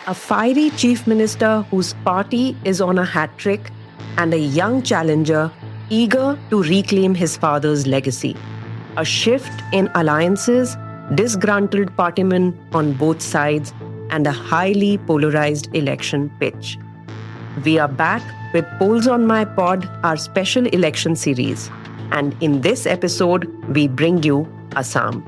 A fiery chief minister whose party is on a hat-trick, and a young challenger eager to reclaim his father's legacy. A shift in alliances, disgruntled partymen on both sides, and a highly polarized election pitch. We are back with Polls on My Pod, our special election series. And in this episode, we bring you Assam.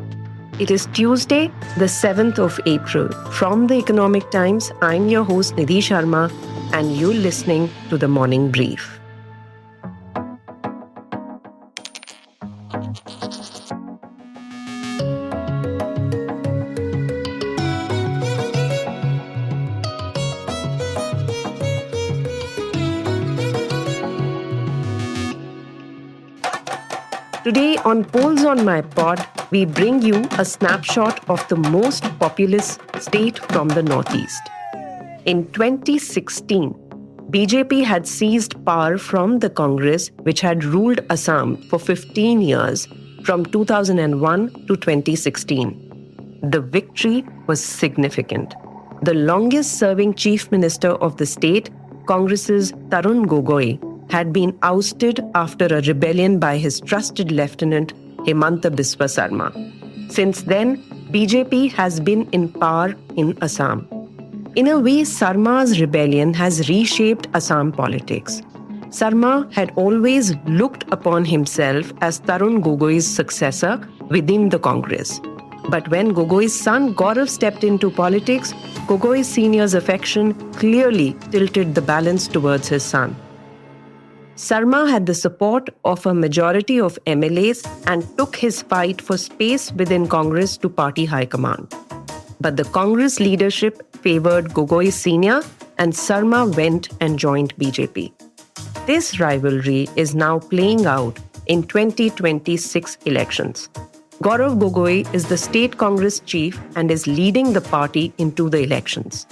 It is Tuesday, the 7th of April. From the Economic Times, I'm your host Nidhi Sharma, and you're listening to the Morning Brief. Today on Polls on My Pod, we bring you a snapshot of the most populous state from the Northeast. In 2016, BJP had seized power from the Congress, which had ruled Assam for 15 years, from 2001 to 2016. The victory was significant. The longest-serving chief minister of the state, Congress's Tarun Gogoi, had been ousted after a rebellion by his trusted lieutenant, Himanta Biswa Sarma. Since then, BJP has been in power in Assam. In a way, Sarma's rebellion has reshaped Assam politics. Sarma had always looked upon himself as Tarun Gogoi's successor within the Congress. But when Gogoi's son Gaurav stepped into politics, Gogoi Sr.'s affection clearly tilted the balance towards his son. Sarma had the support of a majority of MLAs and took his fight for space within Congress to party high command. But the Congress leadership favored Gogoi Sr. and Sarma went and joined BJP. This rivalry is now playing out in 2026 elections. Gaurav Gogoi is the state Congress chief and is leading the party into the elections.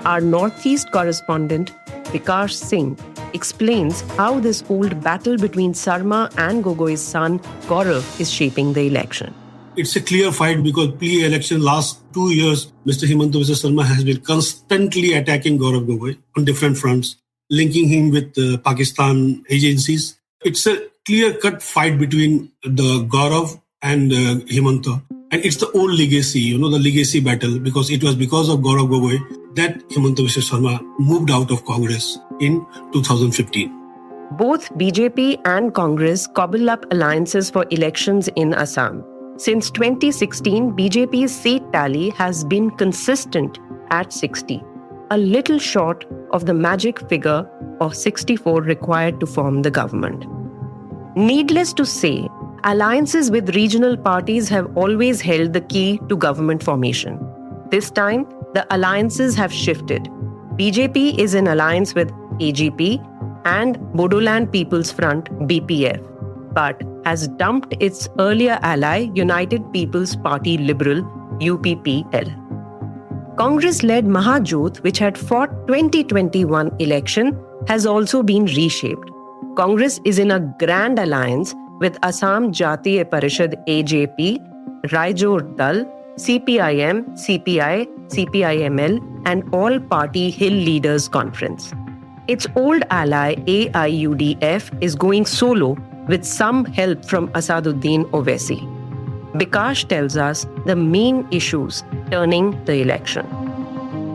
Our Northeast correspondent, Bikash Singh, explains how this old battle between Sarma and Gogoi's son, Gaurav, is shaping the election. It's a clear fight because pre-election last 2 years, Mr. Himanta Biswa Sarma has been constantly attacking Gaurav Gogoi on different fronts, linking him with Pakistan agencies. It's a clear-cut fight between the Gaurav and Himanta. And it's the old legacy, the legacy battle, because it was because of Gaurav Gogoi that Himanta Biswa Sarma moved out of Congress in 2015. Both BJP and Congress cobble up alliances for elections in Assam. Since 2016, BJP's seat tally has been consistent at 60, a little short of the magic figure of 64 required to form the government. Needless to say, alliances with regional parties have always held the key to government formation. This time, the alliances have shifted. BJP is in alliance with AGP and Bodoland People's Front (BPF), but has dumped its earlier ally United People's Party Liberal (UPPL). Congress-led Mahajot, which had fought 2021 election, has also been reshaped. Congress is in a grand alliance with Assam Jatiya Parishad (AJP), Raijor Dal, CPIM, CPI, CPIML, and All-Party Hill Leaders Conference. Its old ally AIUDF is going solo with some help from Asaduddin Owaisi. Bikash tells us the main issues turning the election.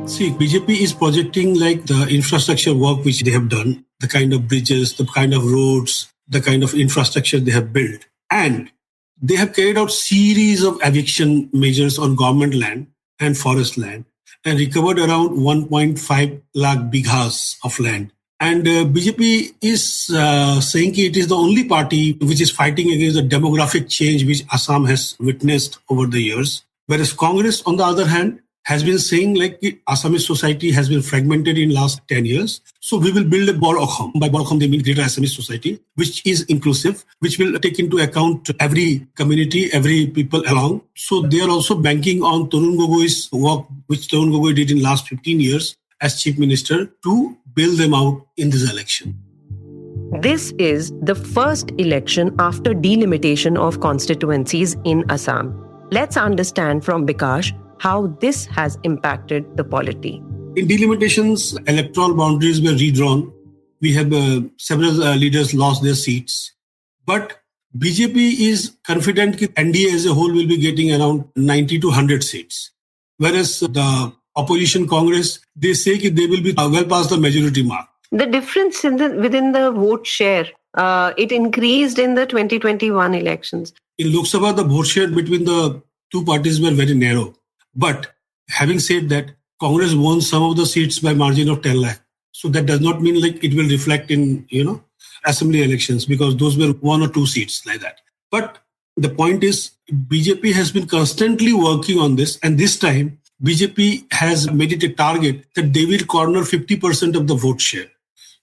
See, BJP is projecting like the infrastructure work which they have done, the kind of bridges, the kind of roads, the kind of infrastructure they have built. And they have carried out series of eviction measures on government land and forest land and recovered around 1.5 lakh bighas of land. And BJP is saying it is the only party which is fighting against the demographic change which Assam has witnessed over the years. Whereas Congress, on the other hand, has been saying like Assamese society has been fragmented in last 10 years. So we will build a Bor Assam. By Bor Assam, they mean Greater Assamese Society, which is inclusive, which will take into account every community, every people along. So they are also banking on Tarun Gogoi's work, which Tarun Gogoi did in last 15 years as chief minister to bail them out in this election. This is the first election after delimitation of constituencies in Assam. Let's understand from Bikash how this has impacted the polity. In delimitations, electoral boundaries were redrawn. We have several leaders lost their seats. But BJP is confident that NDA as a whole will be getting around 90 to 100 seats. Whereas the opposition Congress, they say that they will be well past the majority mark. The difference within the vote share, it increased in the 2021 elections. In Lok Sabha, the vote share between the two parties were very narrow. But having said that, Congress won some of the seats by margin of 10 lakh. So that does not mean like it will reflect in, assembly elections, because those were 1 or 2 seats like that. But the point is, BJP has been constantly working on this. And this time, BJP has made it a target that they will corner 50% of the vote share.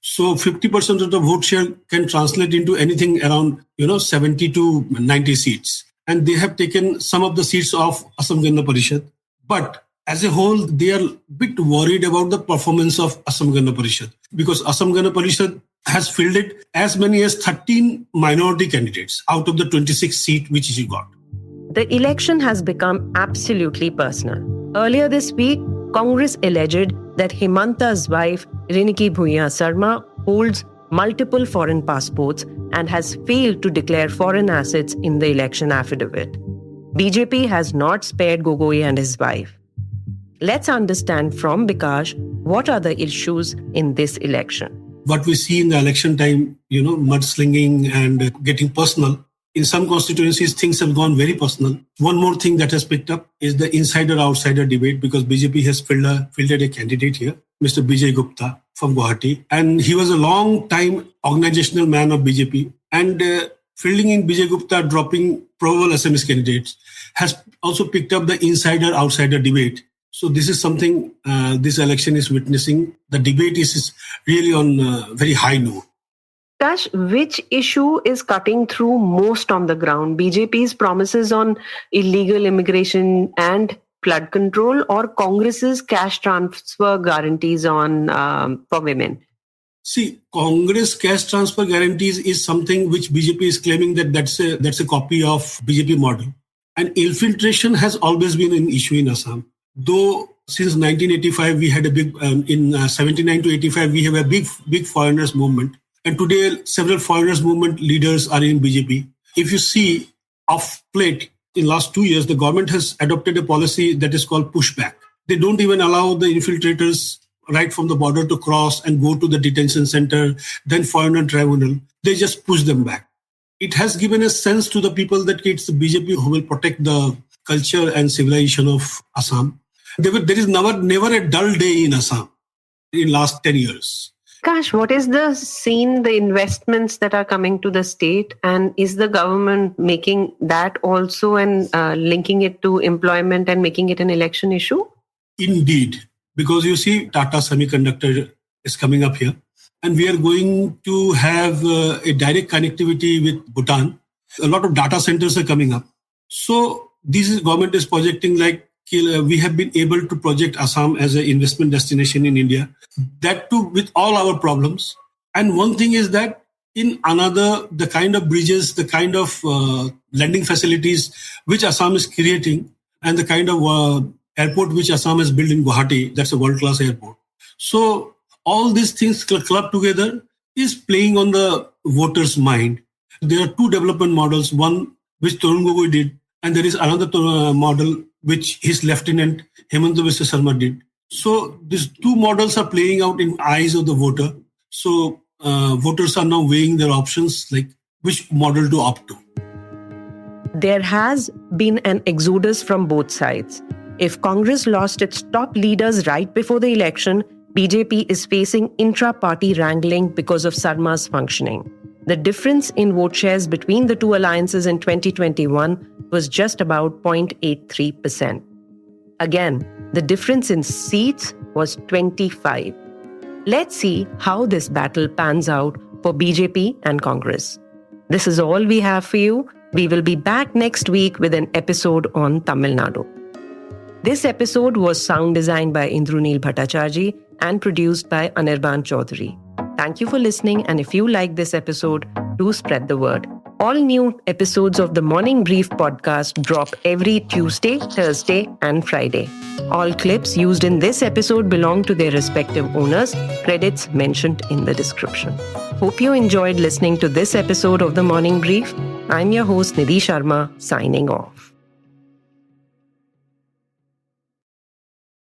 So 50% of the vote share can translate into anything around, 70 to 90 seats. And they have taken some of the seats of Assam Gana Parishad. But as a whole, they are a bit worried about the performance of Assam Gana Parishad, because Assam Gana Parishad has fielded as many as 13 minority candidates out of the 26 seats which she got. The election has become absolutely personal. Earlier this week, Congress alleged that Himanta's wife, Nidhi Sharma, holds multiple foreign passports and has failed to declare foreign assets in the election affidavit. BJP has not spared Gogoi and his wife. Let's understand from Bikash what are the issues in this election. What we see in the election time, mudslinging and getting personal. In some constituencies, things have gone very personal. One more thing that has picked up is the insider-outsider debate, because BJP has fielded a candidate here, Mr. Bijay Gupta from Guwahati. And he was a long-time organizational man of BJP. And fielding in Bijay Gupta, dropping probable Assamese candidates, has also picked up the insider-outsider debate. So this is something this election is witnessing. The debate is really on a very high note. Kash, which issue is cutting through most on the ground? BJP's promises on illegal immigration and flood control, or Congress's cash transfer guarantees on for women? See, Congress cash transfer guarantees is something which BJP is claiming that's a copy of BJP model. And infiltration has always been an issue in Assam. Though since 1985, we had a big, in 79 to 85, we have a big foreigners movement. And today, several foreigners movement leaders are in BJP. If you see, off plate, in last 2 years, the government has adopted a policy that is called pushback. They don't even allow the infiltrators right from the border to cross and go to the detention center, then foreigner tribunal. They just push them back. It has given a sense to the people that it's the BJP who will protect the culture and civilization of Assam. There is never a dull day in Assam in last 10 years. Gosh, what is the scene, the investments that are coming to the state, and is the government making that also and linking it to employment and making it an election issue? Indeed, because you see Tata Semiconductor is coming up here, and we are going to have a direct connectivity with Bhutan. A lot of data centers are coming up. So this government is projecting like we have been able to project Assam as an investment destination in India. That too with all our problems. And one thing is that in another, the kind of bridges, the kind of lending facilities which Assam is creating, and the kind of airport which Assam has built in Guwahati, that's a world-class airport. So all these things clubbed together is playing on the voters' mind. There are 2 development models, one which Tarun Gogoi did, and there is another model which his lieutenant Himanta Biswa Sarma did. So these 2 models are playing out in eyes of the voter. So voters are now weighing their options, like which model to opt to. There has been an exodus from both sides. If Congress lost its top leaders right before the election, BJP is facing intra-party wrangling because of Sarma's functioning. The difference in vote shares between the 2 alliances in 2021 was just about 0.83%. Again, the difference in seats was 25. Let's see how this battle pans out for BJP and Congress. This is all we have for you. We will be back next week with an episode on Tamil Nadu. This episode was sound designed by Indrunil Bhattacharjee and produced by Anirban Chaudhary. Thank you for listening, and if you like this episode, do spread the word. All new episodes of the Morning Brief podcast drop every Tuesday, Thursday, and Friday. All clips used in this episode belong to their respective owners. Credits mentioned in the description. Hope you enjoyed listening to this episode of the Morning Brief. I'm your host, Nidhi Sharma, signing off.